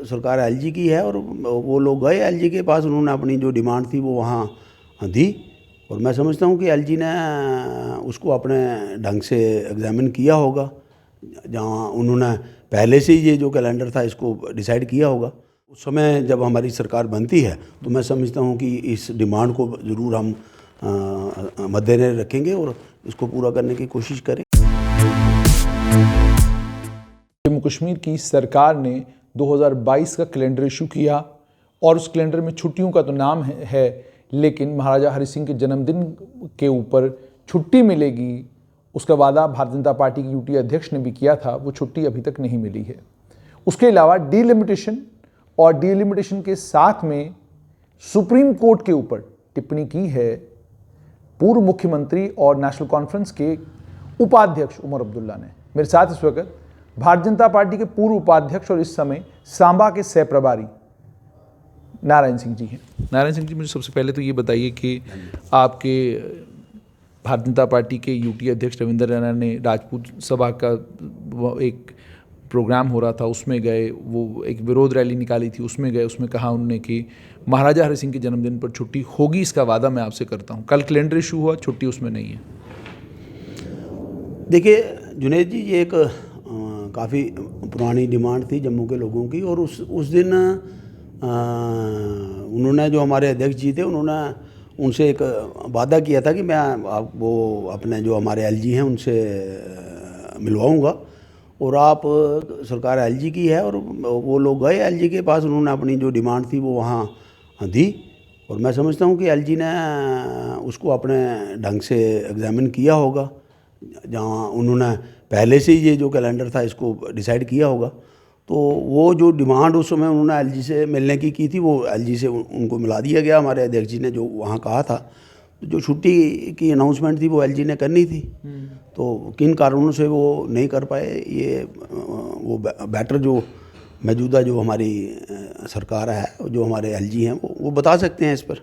सरकार एलजी की है और वो लोग गए एलजी के पास, उन्होंने अपनी जो डिमांड थी वो वहाँ दी और मैं समझता हूँ कि एलजी ने उसको अपने ढंग से एग्जामिन किया होगा, जहाँ उन्होंने पहले से ही ये जो कैलेंडर था इसको डिसाइड किया होगा। उस समय जब हमारी सरकार बनती है तो मैं समझता हूँ कि इस डिमांड को ज़रूर हम मद्देनजर रखेंगे और इसको पूरा करने की कोशिश करें। जम्मू कश्मीर की सरकार ने 2022 का कैलेंडर इशू किया और उस कैलेंडर में छुट्टियों का तो नाम है लेकिन महाराजा हरि सिंह के जन्मदिन के ऊपर छुट्टी मिलेगी, उसका वादा भारतीय जनता पार्टी की यूटी अध्यक्ष ने भी किया था, वो छुट्टी अभी तक नहीं मिली है। उसके अलावा डीलिमिटेशन और डीलिमिटेशन के साथ में सुप्रीम कोर्ट के ऊपर टिप्पणी की है पूर्व मुख्यमंत्री और नेशनल कॉन्फ्रेंस के उपाध्यक्ष उमर अब्दुल्ला ने। मेरे साथ इस वक्त भारतीय जनता पार्टी के पूर्व उपाध्यक्ष और इस समय सांबा के सह प्रभारी नारायण सिंह जी हैं। नारायण सिंह जी, मुझे सबसे पहले तो ये बताइए कि आपके भारतीय जनता पार्टी के यूटी अध्यक्ष रविंद्र रैना ने राजपूत सभा का एक प्रोग्राम हो रहा था, उसमें गए, वो एक विरोध रैली निकाली थी, उसमें गए, उसमें कहा उन्होंने कि महाराजा हरि सिंह के जन्मदिन पर छुट्टी होगी, इसका वादा मैं आपसे करता हूँ। कल कैलेंडर इशू हुआ, छुट्टी उसमें नहीं है। देखिए जुनेद जी, ये एक काफ़ी पुरानी डिमांड थी जम्मू के लोगों की और उस दिन उन्होंने, जो हमारे अध्यक्ष जी थे, उन्होंने उनसे एक वादा किया था कि मैं वो अपने जो हमारे एलजी हैं उनसे मिलवाऊंगा और आप सरकार एलजी की है और वो लोग गए एलजी के पास, उन्होंने अपनी जो डिमांड थी वो वहाँ दी और मैं समझता हूँ कि एलजी ने उसको अपने ढंग से एग्जामिन किया होगा, जहाँ उन्होंने पहले से ही ये जो कैलेंडर था इसको डिसाइड किया होगा। तो वो जो डिमांड उस समय उन्होंने एलजी से मिलने की थी, वो एलजी से उनको मिला दिया गया। हमारे अध्यक्ष जी ने जो वहाँ कहा था, तो जो छुट्टी की अनाउंसमेंट थी वो एलजी ने करनी थी, तो किन कारणों से वो नहीं कर पाए, ये वो बेटर जो मौजूदा जो हमारी सरकार है, जो हमारे एलजी हैं, वो बता सकते हैं इस पर।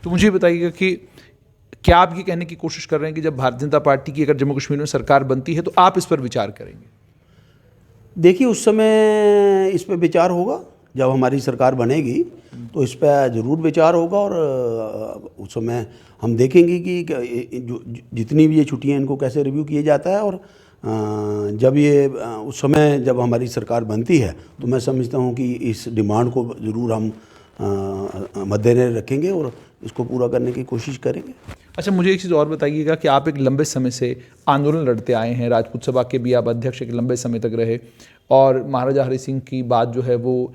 तो मुझे बताइएगा कि क्या आप ये कहने की कोशिश कर रहे हैं कि जब भारतीय जनता पार्टी की अगर जम्मू कश्मीर में सरकार बनती है तो आप इस पर विचार करेंगे? देखिए, उस समय इस पर विचार होगा, जब हमारी सरकार बनेगी तो इस पर ज़रूर विचार होगा और उस समय हम देखेंगे कि जितनी भी ये छुट्टियां इनको कैसे रिव्यू किया जाता है और जब ये उस समय जब हमारी सरकार बनती है तो मैं समझता हूँ कि इस डिमांड को ज़रूर हम मद्देनजर रखेंगे और इसको पूरा करने की कोशिश करेंगे। अच्छा, मुझे एक चीज़ और बताइएगा कि आप एक लंबे समय से आंदोलन लड़ते आए हैं, राजपूत सभा के भी आप अध्यक्ष एक लंबे समय तक रहे और महाराजा हरि सिंह की बात जो है वो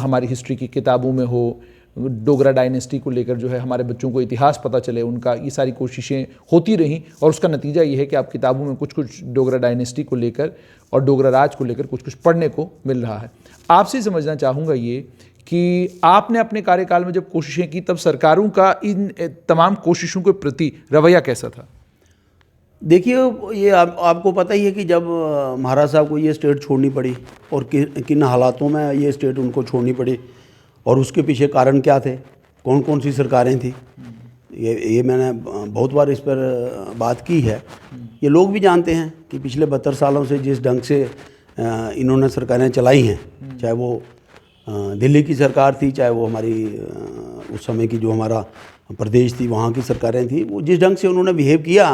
हमारी हिस्ट्री की किताबों में हो, डोगरा डायनेस्टी को लेकर जो है हमारे बच्चों को इतिहास पता चले, उनका ये सारी कोशिशें होती रहीं और उसका नतीजा ये है कि आप किताबों में कुछ कुछ डोगरा डायनेस्टी को लेकर और डोगरा राज को लेकर कुछ कुछ पढ़ने को मिल रहा है। आपसे समझना चाहूँगा ये कि आपने अपने कार्यकाल में जब कोशिशें की तब सरकारों का इन तमाम कोशिशों के प्रति रवैया कैसा था? देखिए, ये आपको पता ही है कि जब महाराज साहब को ये स्टेट छोड़नी पड़ी और किन हालातों में ये स्टेट उनको छोड़नी पड़ी और उसके पीछे कारण क्या थे, कौन कौन सी सरकारें थी, ये मैंने बहुत बार इस पर बात की है। ये लोग भी जानते हैं कि पिछले 72 सालों से जिस ढंग से इन्होंने सरकारें चलाई हैं, चाहे वो दिल्ली की सरकार थी, चाहे वो हमारी उस समय की जो हमारा प्रदेश थी वहाँ की सरकारें थी, वो जिस ढंग से उन्होंने बिहेव किया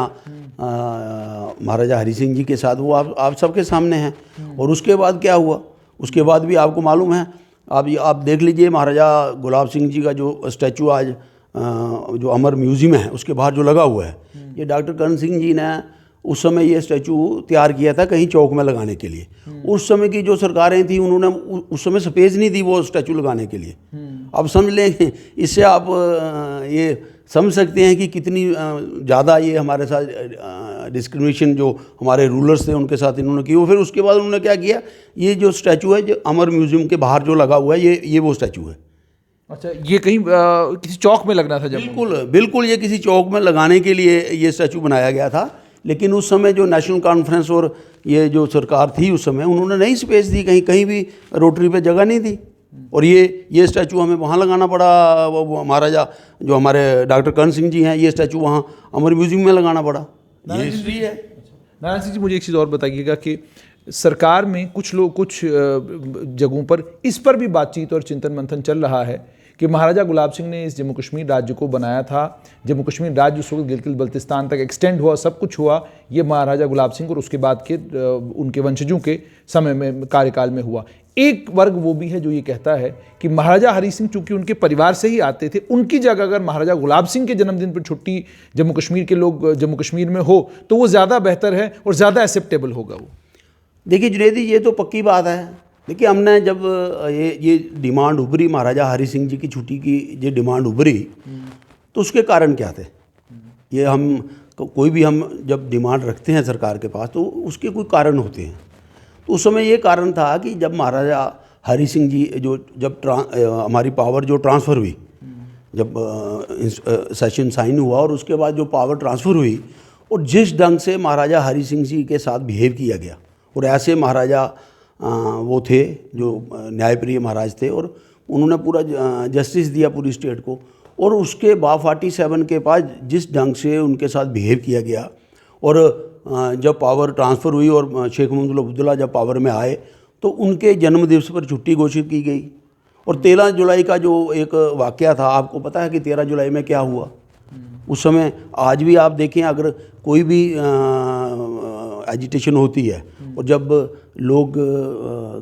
महाराजा हरि सिंह जी के साथ, वो आप सबके सामने हैं। और उसके बाद क्या हुआ, उसके बाद भी आपको मालूम है। आप देख लीजिए, महाराजा गुलाब सिंह जी का जो स्टैचू आज जो अमर म्यूज़ियम है उसके बाहर जो लगा हुआ है, ये डॉक्टर करण सिंह जी ने उस समय ये स्टैचू तैयार किया था कहीं चौक में लगाने के लिए। उस समय की जो सरकारें थी उन्होंने उस समय स्पेस नहीं दी वो स्टैचू लगाने के लिए। अब समझ लें, इससे आप ये समझ सकते हैं कि कितनी ज़्यादा ये हमारे साथ डिस्क्रिमिनेशन जो हमारे रूलर्स थे उनके साथ इन्होंने की। फिर उसके बाद उन्होंने क्या किया, ये जो स्टैचू है जो अमर म्यूज़ियम के बाहर जो लगा हुआ है, ये वो स्टैचू है। अच्छा, ये कहीं किसी चौक में लगना था? बिल्कुल ये किसी चौक में लगाने के लिए ये स्टैचू बनाया गया था, लेकिन उस समय जो नेशनल कॉन्फ्रेंस और ये जो सरकार थी उस समय, उन्होंने नहीं स्पेस दी, कहीं भी रोटरी पे जगह नहीं दी और ये स्टैचू हमें वहाँ लगाना पड़ा। वो महाराजा जो हमारे डॉक्टर करण सिंह जी हैं, ये स्टैचू वहाँ अमर म्यूज़ियम में लगाना पड़ा। ये हिस्ट्री है। नारायण सिंह जी, मुझे एक चीज़ और बताइएगा कि सरकार में कुछ लोग कुछ जगहों पर इस पर भी बातचीत और चिंतन मंथन चल रहा है कि महाराजा गुलाब सिंह ने इस जम्मू कश्मीर राज्य को बनाया था। जम्मू कश्मीर राज्य उस वक्त गिलगित बल्तिस्तान तक एक्सटेंड हुआ, सब कुछ हुआ, ये महाराजा गुलाब सिंह और उसके बाद के उनके वंशजों के समय में, कार्यकाल में हुआ। एक वर्ग वो भी है जो ये कहता है कि महाराजा हरि सिंह चूंकि उनके परिवार से ही आते थे, उनकी जगह अगर महाराजा गुलाब सिंह के जन्मदिन पर छुट्टी जम्मू कश्मीर के लोग जम्मू कश्मीर में हो तो वो ज़्यादा बेहतर है और ज़्यादा एक्सेप्टेबल होगा। वो देखिए जुनैदी, ये तो पक्की बात है। देखिए हमने जब ये डिमांड उभरी, महाराजा हरि सिंह जी की छुट्टी की ये डिमांड उभरी, तो उसके कारण क्या थे? ये हम कोई भी हम जब डिमांड रखते हैं सरकार के पास तो उसके कोई कारण होते हैं। तो उस समय ये कारण था कि जब महाराजा हरि सिंह जी जब हमारी पावर जो ट्रांसफ़र हुई, जब सेशन साइन हुआ और उसके बाद जो पावर ट्रांसफ़र हुई और जिस ढंग से महाराजा हरि सिंह जी के साथ बिहेव किया गया, और ऐसे महाराजा वो थे जो न्यायप्रिय महाराज थे और उन्होंने पूरा जस्टिस दिया पूरी स्टेट को, और उसके बाद 47 के पास जिस ढंग से उनके साथ बिहेव किया गया, और जब पावर ट्रांसफ़र हुई और शेख मोहम्मद अब्दुल्ला जब पावर में आए तो उनके जन्मदिवस पर छुट्टी घोषित की गई। और 13 जुलाई का जो एक वाक़या था, आपको पता है कि 13 जुलाई में क्या हुआ उस समय? आज भी आप देखें, अगर कोई भी एजिटेशन होती है और जब लोग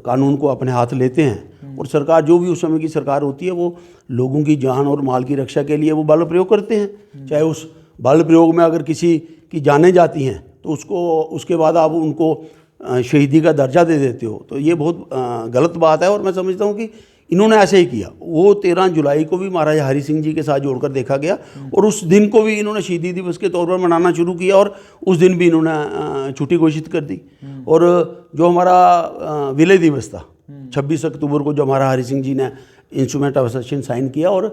कानून को अपने हाथ लेते हैं और सरकार, जो भी उस समय की सरकार होती है, वो लोगों की जान और माल की रक्षा के लिए वो बल प्रयोग करते हैं। चाहे उस बल प्रयोग में अगर किसी की जानें जाती हैं तो उसके बाद आप उनको शहीदी का दर्जा दे देते हो, तो ये बहुत गलत बात है। और मैं समझता हूँ कि इन्होंने ऐसे ही किया। वो 13 जुलाई को भी महाराजा हरि सिंह जी के साथ जोड़कर देखा गया और उस दिन को भी इन्होंने शहीदी दिवस के तौर पर मनाना शुरू किया और उस दिन भी इन्होंने छुट्टी घोषित कर दी। और जो हमारा विलय दिवस था 26 अक्टूबर को, जो हमारा हरि सिंह जी ने इंस्ट्रूमेंट ऑफ असेशन साइन किया, और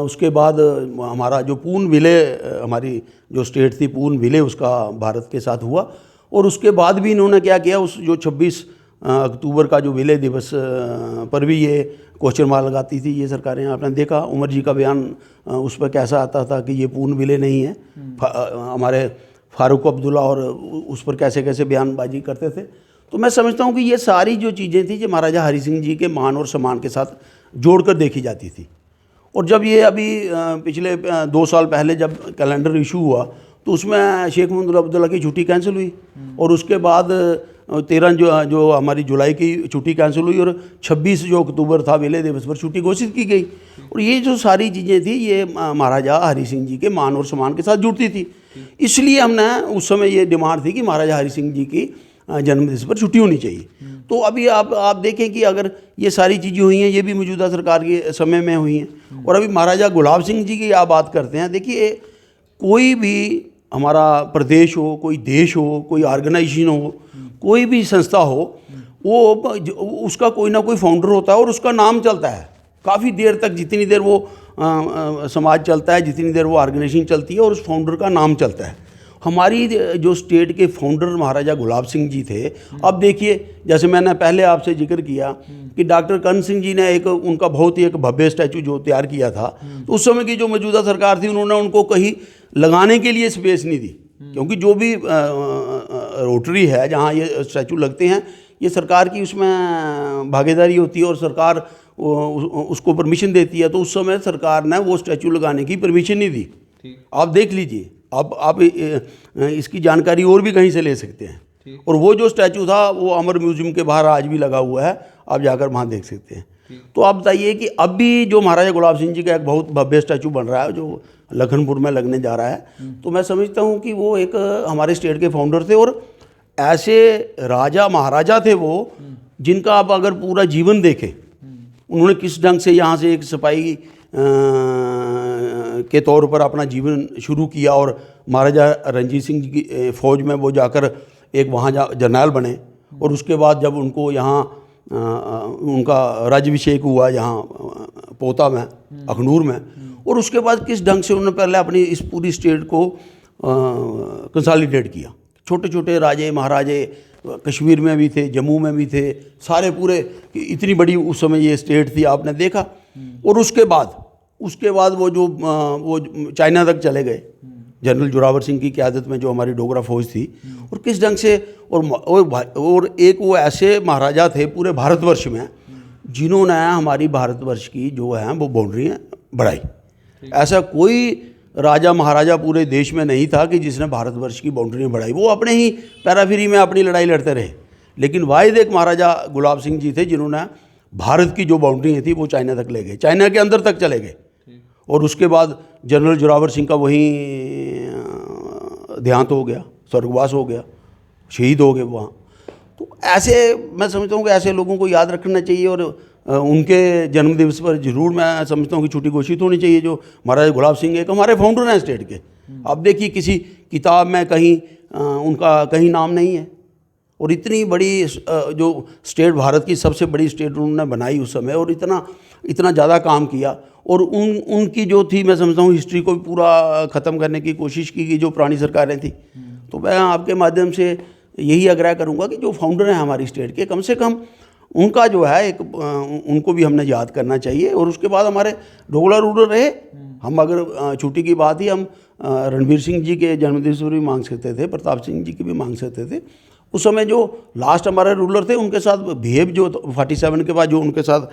उसके बाद हमारा जो पूर्ण विलय, हमारी जो स्टेट थी पूर्ण विलय उसका भारत के साथ हुआ। और उसके बाद भी इन्होंने क्या किया, उस जो 26 अक्टूबर का जो विलय दिवस पर भी ये क्वेश्चन मार्क लगाती थी ये सरकारें। आपने देखा उमर जी का बयान उस पर कैसा आता था कि ये पूर्ण विलय नहीं है। हमारे फारूक अब्दुल्ला और उस पर कैसे कैसे बयानबाजी करते थे। तो मैं समझता हूँ कि ये सारी जो चीज़ें थी जो महाराजा हरि सिंह जी के मान और सम्मान के साथ जोड़कर देखी जाती थी। और जब ये अभी पिछले 2 साल पहले जब कैलेंडर इशू हुआ तो उसमें शेख मोहम्मद अब्दुल्ला की छुट्टी कैंसिल हुई और उसके बाद 13 जो हमारी जुलाई की छुट्टी कैंसिल हुई और 26 जो अक्टूबर था विलय दिवस पर छुट्टी घोषित की गई। और ये जो सारी चीज़ें थी ये महाराजा हरि सिंह जी के मान और सम्मान के साथ जुड़ती थी। इसलिए हमने उस समय ये डिमांड थी कि महाराजा हरि सिंह जी की जन्मदिवस पर छुट्टी होनी चाहिए। तो अभी आप देखें कि अगर ये सारी चीज़ें हुई हैं, ये भी मौजूदा सरकार के समय में हुई हैं। और अभी महाराजा गुलाब सिंह जी की आप बात करते हैं, देखिए कोई भी हमारा प्रदेश हो, कोई देश हो, कोई ऑर्गेनाइजेशन हो, कोई भी संस्था हो, वो उसका कोई ना कोई फाउंडर होता है और उसका नाम चलता है काफ़ी देर तक। जितनी देर वो समाज चलता है, जितनी देर वो ऑर्गेनाइजेशन चलती है और उस फाउंडर का नाम चलता है। हमारी जो स्टेट के फाउंडर महाराजा गुलाब सिंह जी थे। अब देखिए, जैसे मैंने पहले आपसे जिक्र किया कि डॉक्टर कर्ण सिंह जी ने उनका बहुत ही एक भव्य स्टैचू जो तैयार किया था, तो उस समय की जो मौजूदा सरकार थी उन्होंने उनको कहीं लगाने के लिए स्पेस नहीं दी, क्योंकि जो भी रोटरी है जहाँ ये स्टैचू लगते हैं, ये सरकार की उसमें भागीदारी होती है और सरकार उसको परमिशन देती है। तो उस समय सरकार ने वो स्टैचू लगाने की परमिशन नहीं दी। आप देख लीजिए, आप इसकी जानकारी और भी कहीं से ले सकते हैं। और वो जो स्टैचू था वो अमर म्यूजियम के बाहर आज भी लगा हुआ है, आप जाकर वहाँ देख सकते हैं। तो आप बताइए कि अब भी जो महाराजा गुलाब सिंह जी का एक बहुत भव्य स्टैचू बन रहा है जो लखनपुर में लगने जा रहा है, तो मैं समझता हूँ कि वो एक हमारे स्टेट के फाउंडर थे और ऐसे राजा महाराजा थे वो, जिनका आप अगर पूरा जीवन देखें, उन्होंने किस ढंग से यहाँ से एक सिपाही के तौर पर अपना जीवन शुरू किया और महाराजा रणजीत सिंह जी की फ़ौज में वो जाकर एक वहाँ जर्नैल बने। और उसके बाद जब उनको यहाँ उनका राज्याभिषेक हुआ यहाँ पोता में, अखनूर में, और उसके बाद किस ढंग से उन्होंने पहले अपनी इस पूरी स्टेट को कंसोलिडेट किया। छोटे छोटे राजे महाराजे कश्मीर में भी थे, जम्मू में भी थे, सारे पूरे, इतनी बड़ी उस समय ये स्टेट थी, आपने देखा। और उसके बाद वो चाइना तक चले गए जनरल जोरावर सिंह की क़यादत में जो हमारी डोगरा फौज थी, और किस ढंग से और एक वो ऐसे महाराजा थे पूरे भारतवर्ष में जिन्होंने हमारी भारतवर्ष की जो है वो बाउंड्री बढ़ाई। ऐसा कोई राजा महाराजा पूरे देश में नहीं था कि जिसने भारतवर्ष की बाउंड्रियाँ बढ़ाई। वो अपने ही पैराफिरी में अपनी लड़ाई लड़ते रहे, लेकिन वाहिद एक महाराजा गुलाब सिंह जी थे जिन्होंने भारत की जो बाउंड्री थी वो चाइना तक ले गए, चाइना के अंदर तक चले गए। और उसके बाद जनरल जोरावर सिंह का वहीं देहांत हो गया, स्वर्गवास हो गया, शहीद हो गए वहाँ। तो ऐसे मैं समझता हूँ कि ऐसे लोगों को याद रखना चाहिए, और उनके जन्मदिवस पर जरूर मैं समझता हूँ कि छुट्टी घोषित होनी चाहिए। जो महाराजा गुलाब सिंह एक हमारे फाउंडर हैं स्टेट के। अब देखिए किसी किताब में कहीं उनका कहीं नाम नहीं है, और इतनी बड़ी जो स्टेट भारत की सबसे बड़ी स्टेट उन्होंने बनाई उस समय, और इतना ज़्यादा काम किया। और उनकी जो थी मैं समझता हूँ हिस्ट्री को पूरा ख़त्म करने की कोशिश की जो पुरानी सरकारें थी। तो मैं आपके माध्यम से यही आग्रह करूँगा कि जो फाउंडर हैं हमारी स्टेट के, कम से कम उनका जो है एक उनको भी हमने याद करना चाहिए। और उसके बाद हमारे डोगरा रूलर रहे, हम अगर छुट्टी की बात ही हम रणबीर सिंह जी के जन्मदिवस पर भी मांग सकते थे, प्रताप सिंह जी की भी मांग सकते थे। उस समय जो लास्ट हमारे रूलर थे उनके साथ बिहेव जो 47 के बाद जो उनके साथ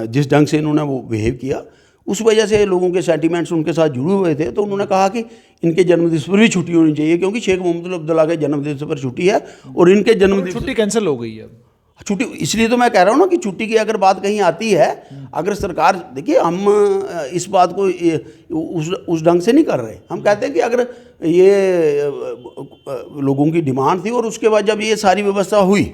जिस ढंग से इन्होंने वो बिहेव किया, उस वजह से लोगों के सेंटिमेंट्स उनके साथ जुड़े हुए थे। तो उन्होंने कहा कि इनके जन्मदिवस पर भी छुट्टी होनी चाहिए, क्योंकि शेख मोहम्मद अब्दुल्ला के जन्मदिवस पर छुट्टी है और इनके जन्मदिवस छुट्टी कैंसिल हो गई है। छुट्टी इसलिए तो मैं कह रहा हूँ ना कि छुट्टी की अगर बात कहीं आती है, अगर सरकार देखिए हम इस बात को उस ढंग से नहीं कर रहे। हम कहते हैं कि अगर ये लोगों की डिमांड थी और उसके बाद जब ये सारी व्यवस्था हुई,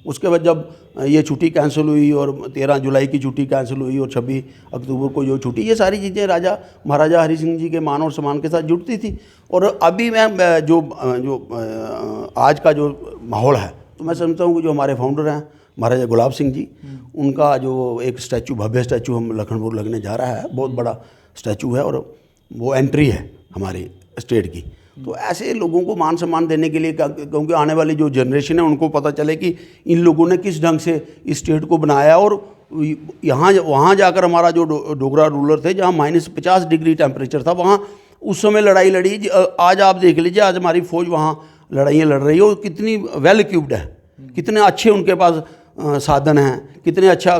उसके बाद जब ये छुट्टी कैंसिल हुई और 13 जुलाई की छुट्टी कैंसिल हुई और 26 अक्टूबर को जो छुट्टी, ये सारी चीज़ें राजा महाराजा हरि सिंह जी के मान और सम्मान के साथ जुड़ती थी। और अभी मैं जो आज का जो माहौल है, तो मैं समझता हूँ कि जो हमारे फाउंडर हैं महाराजा गुलाब सिंह जी, उनका जो एक स्टैचू, भव्य स्टैचू हम लखनपुर लगने जा रहा है, बहुत बड़ा स्टैचू है और वो एंट्री है हमारी स्टेट की। तो ऐसे लोगों को मान सम्मान देने के लिए, क्योंकि आने वाली जो जनरेशन है उनको पता चले कि इन लोगों ने किस ढंग से इस स्टेट को बनाया। और वहाँ जाकर हमारा जो डोगरा रूलर थे, जहाँ -50 डिग्री टेम्परेचर था, वहाँ उस समय लड़ाई लड़ी। आज आप देख लीजिए, आज हमारी फ़ौज वहाँ लड़ाइयाँ लड़ रही है और कितनी वेल इक्विप्ड है, कितने अच्छे उनके पास साधन हैं, कितने अच्छा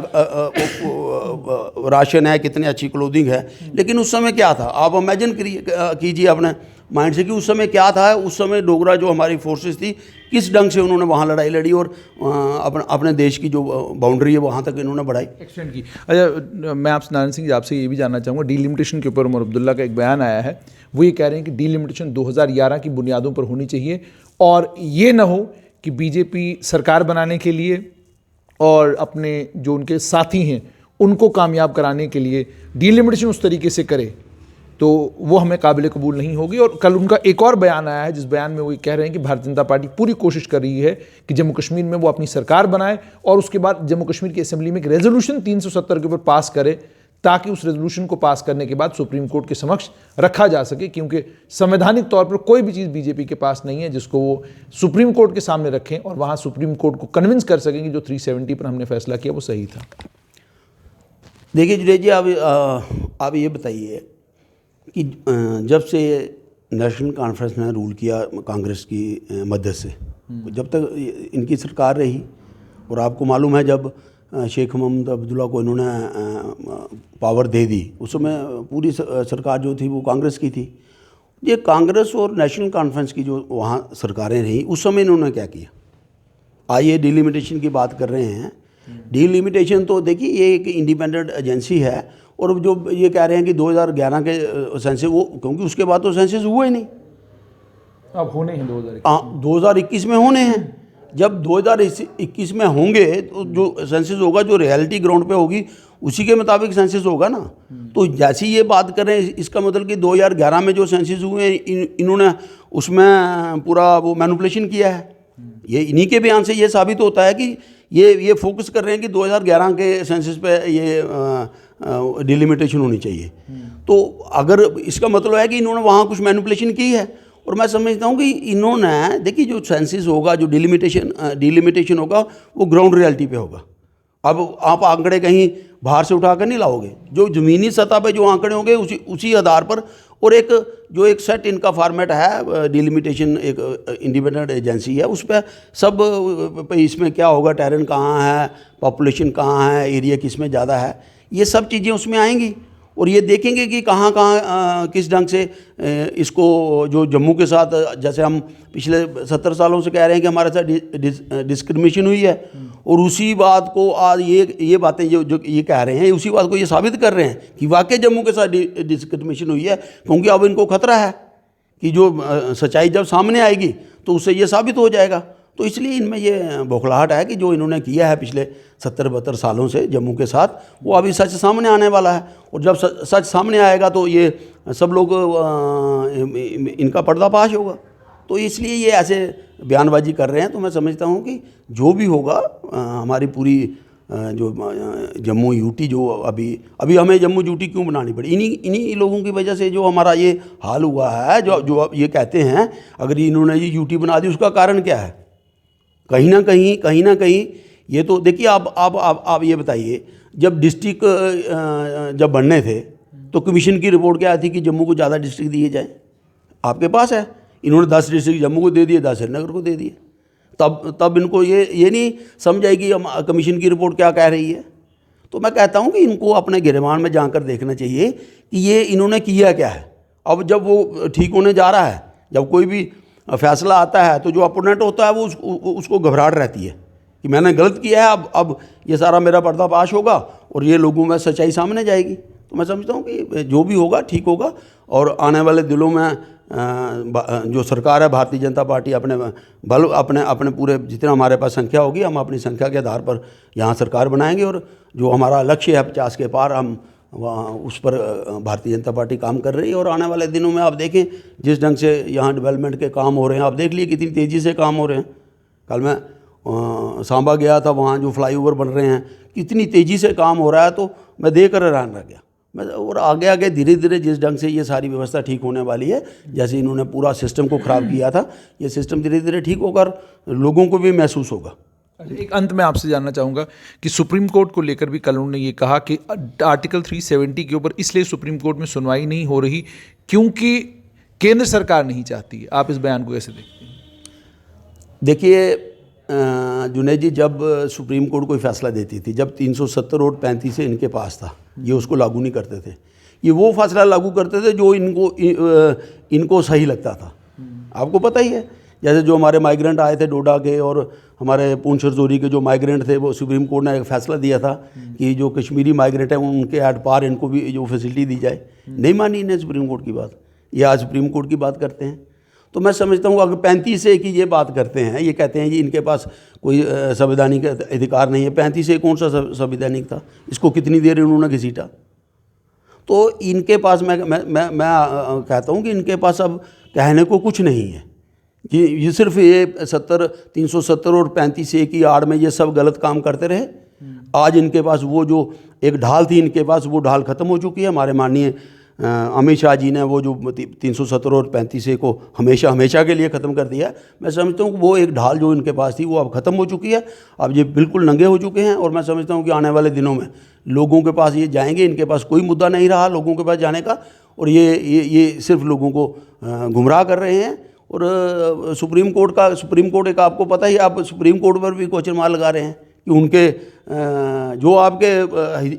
राशन है, कितनी अच्छी क्लोथिंग है। लेकिन उस समय क्या था, आप इमेजिन कीजिए अपने माइंड से कि उस समय क्या था। उस समय डोगरा जो हमारी फोर्सेस थी, किस ढंग से उन्होंने वहाँ लड़ाई लड़ी और अपने देश की जो बाउंड्री है वहाँ तक इन्होंने बढ़ाई, एक्सटेंड की। अच्छा, मैं आपसे नारायण सिंह जी आपसे ये भी जानना चाहूँगा, डीलिमिटेशन के ऊपर उमर अब्दुल्ला का एक बयान आया है। वो ये कह रहे हैं कि डीलिमिटेशन 2011 की बुनियादों पर होनी चाहिए और ये ना हो कि बीजेपी सरकार बनाने के लिए और अपने जो उनके साथी हैं उनको कामयाब कराने के लिए डीलिमिटेशन उस तरीके से करे, तो वो हमें काबिल कबूल नहीं होगी। और कल उनका एक और बयान आया है, जिस बयान में वो कह रहे हैं कि भारतीय जनता पार्टी पूरी कोशिश कर रही है कि जम्मू कश्मीर में वो अपनी सरकार बनाए और उसके बाद जम्मू कश्मीर की असेंबली में एक रेजोल्यूशन 370 के ऊपर पास करे, ताकि उस रेजोल्यूशन को पास करने के बाद सुप्रीम कोर्ट के समक्ष रखा जा सके। क्योंकि संवैधानिक तौर पर कोई भी चीज़ बीजेपी के पास नहीं है जिसको वो सुप्रीम कोर्ट के सामने रखें और वहाँ सुप्रीम कोर्ट को कन्विंस कर सकें कि जो 370 पर हमने फैसला किया वो सही था। देखिए जुनेद जी, आप ये बताइए कि जब से नेशनल कॉन्फ्रेंस ने रूल किया कांग्रेस की मदद से, जब तक इनकी सरकार रही, और आपको मालूम है जब शेख मोहम्मद अब्दुल्ला को इन्होंने पावर दे दी, उस समय पूरी सरकार जो थी वो कांग्रेस की थी। ये कांग्रेस और नेशनल कॉन्फ्रेंस की जो वहाँ सरकारें रहीं, उस समय इन्होंने क्या किया। आइए डिलिमिटेशन की बात कर रहे हैं। डिलिमिटेशन तो देखिए ये एक इंडिपेंडेंट एजेंसी है, और जो ये कह रहे हैं कि 2011 के सेंसस, वो क्योंकि उसके बाद तो सेंसस हुए ही नहीं, अब होने हैं 2021 में होने हैं। जब 2021 में होंगे तो जो सेंसस होगा, जो रियलिटी ग्राउंड पे होगी, उसी के मुताबिक सेंसस होगा ना। तो जैसी ये बात कर रहे हैं, इसका मतलब कि 2011 में जो सेंसस हुए हैं, इन्होंने उसमें पूरा वो मैनिपुलेशन किया है। ये इन्हीं के बयान से ये साबित होता है कि ये फोकस कर रहे हैं कि 2011 के सेंसस पे ये डिलिमिटेशन होनी चाहिए। तो अगर इसका मतलब है कि इन्होंने वहाँ कुछ मैनिपुलेशन की है, और मैं समझता हूँ कि इन्होंने, देखिए जो सेंसस होगा, जो डिलिमिटेशन होगा, वो ग्राउंड रियलिटी पे होगा। अब आप आंकड़े कहीं बाहर से उठा कर नहीं लाओगे, जो ज़मीनी सतह पे जो आंकड़े होंगे उसी आधार पर और एक जो एक सेट इनका फॉर्मेट है, डिलिमिटेशन एक इंडिपेंडेंट एजेंसी है, उस पर सब इसमें क्या होगा, टेरेन कहाँ है, पॉपुलेशन कहाँ है, एरिया किस में ज़्यादा है, ये सब चीज़ें उसमें आएंगी। और ये देखेंगे कि कहाँ कहाँ किस ढंग से इसको जो जम्मू के साथ, जैसे हम पिछले 70 सालों से कह रहे हैं कि हमारे साथ डिस्क्रिमिनेशन हुई है, और उसी बात को आज ये बातें जो ये कह रहे हैं, उसी बात को ये साबित कर रहे हैं कि वाकई जम्मू के साथ डिस्क्रिमिनेशन हुई है। क्योंकि अब इनको खतरा है कि जो सच्चाई जब सामने आएगी तो उससे ये साबित हो जाएगा। तो इसलिए इनमें ये बौखलाहट है कि जो इन्होंने किया है पिछले 70-72 सालों से जम्मू के साथ, वो अभी सच सामने आने वाला है। और जब सच सामने आएगा तो ये सब लोग इनका पर्दाफाश होगा। तो इसलिए ये ऐसे बयानबाजी कर रहे हैं। तो मैं समझता हूँ कि जो भी होगा, हमारी पूरी जो जम्मू यूटी जो अभी हमें जम्मू यूटी क्यों बनानी पड़ी, इन्हीं लोगों की वजह से जो हमारा ये हाल हुआ है। जो अब ये कहते हैं अगर इन्होंने ये यूटी बना दी, उसका कारण क्या है? कहीं ना कहीं ये तो देखिए, आप ये बताइए, जब डिस्ट्रिक्ट जब बनने थे तो कमीशन की रिपोर्ट क्या थी कि जम्मू को ज़्यादा डिस्ट्रिक्ट दिए जाए? आपके पास है, इन्होंने 10 डिस्ट्रिक्ट जम्मू को दे दिए, 10 श्रीनगर को दे दिए। तब इनको ये नहीं समझ आई कि कमीशन की रिपोर्ट क्या कह रही है। तो मैं कहता हूँ कि इनको अपने गिरबान में जाकर देखना चाहिए कि ये इन्होंने किया क्या है। अब जब वो ठीक होने जा रहा है, जब कोई भी फैसला आता है, तो जो अपोनेंट होता है वो उसको घबराहट रहती है कि मैंने गलत किया है, अब ये सारा मेरा पर्दाफाश होगा और ये लोगों में सच्चाई सामने जाएगी। तो मैं समझता हूँ कि जो भी होगा ठीक होगा। और आने वाले दिनों में जो सरकार है, भारतीय जनता पार्टी अपने पूरे जितना हमारे पास संख्या होगी, हम अपनी संख्या के आधार पर यहाँ सरकार बनाएंगे। और जो हमारा लक्ष्य है 50 के पार, हम वहाँ उस पर भारतीय जनता पार्टी काम कर रही है। और आने वाले दिनों में आप देखें जिस ढंग से यहाँ डेवलपमेंट के काम हो रहे हैं, आप देख लिए कितनी तेज़ी से काम हो रहे हैं। कल मैं सांबा गया था, वहाँ जो फ्लाईओवर बन रहे हैं कितनी तेज़ी से काम हो रहा है, तो मैं देख कर हैरान रह गया। और आगे धीरे धीरे जिस ढंग से ये सारी व्यवस्था ठीक होने वाली है, जैसे इन्होंने पूरा सिस्टम को ख़राब किया था, ये सिस्टम धीरे धीरे ठीक होकर लोगों को भी महसूस होगा। एक अंत में आपसे जानना चाहूँगा कि सुप्रीम कोर्ट को लेकर भी कल उन्होंने ये कहा कि आर्टिकल 370 के ऊपर इसलिए सुप्रीम कोर्ट में सुनवाई नहीं हो रही क्योंकि केंद्र सरकार नहीं चाहती। आप इस बयान को कैसे देखते हैं? देखिए जुनैद जी, जब सुप्रीम कोर्ट कोई फैसला देती थी, जब 370 और 35 से इनके पास था, ये उसको लागू नहीं करते थे। ये वो फैसला लागू करते थे जो इनको सही लगता था। आपको पता ही है, जैसे जो हमारे माइग्रेंट आए थे डोडा के और हमारे पूंछ रजौरी के जो माइग्रेंट थे, वो सुप्रीम कोर्ट ने एक फैसला दिया था कि जो कश्मीरी माइग्रेंट है उनके एट पार इनको भी जो फैसिलिटी दी जाए। नहीं मानी इन्हें सुप्रीम कोर्ट की बात, ये आज सुप्रीम कोर्ट की बात करते हैं। तो मैं समझता हूँ अगर 35 से की ये बात करते हैं, ये कहते हैं कि इनके पास कोई संवैधानिक अधिकार नहीं है। 35 से कौन सा संवैधानिक था? इसको कितनी देर इन्होंने घसीटा? तो इनके पास मैं कहता हूँ कि इनके पास अब कहने को कुछ नहीं है। ये सिर्फ ये 370 और 35 ए की आड़ में ये सब गलत काम करते रहे। आज इनके पास वो जो एक ढाल थी, इनके पास वो ढाल ख़त्म हो चुकी है। हमारे माननीय अमित शाह जी ने वो जो 370 और 35 ए को हमेशा के लिए ख़त्म कर दिया। मैं समझता हूँ कि वो एक ढाल जो इनके पास थी वो अब ख़त्म हो चुकी है। अब ये बिल्कुल नंगे हो चुके हैं। और मैं समझता हूँ कि आने वाले दिनों में लोगों के पास ये जाएंगे, इनके पास कोई मुद्दा नहीं रहा लोगों के पास जाने का। और ये सिर्फ लोगों को गुमराह कर रहे हैं। और सुप्रीम कोर्ट एक आपको पता ही, आप सुप्रीम कोर्ट पर भी क्वेश्चन मार्क लगा रहे हैं कि उनके जो आपके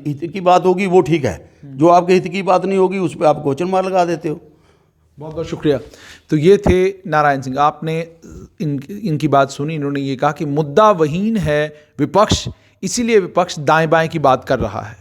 हित की बात होगी वो ठीक है, जो आपके हित की बात नहीं होगी उस पर आप क्वेश्चन मार्क लगा देते हो। बहुत बहुत शुक्रिया। तो ये थे नारायण सिंह, आपने इनकी बात सुनी। इन्होंने ये कहा कि मुद्दा वहीन है विपक्ष, इसीलिए विपक्ष दाएं बाएं की बात कर रहा है।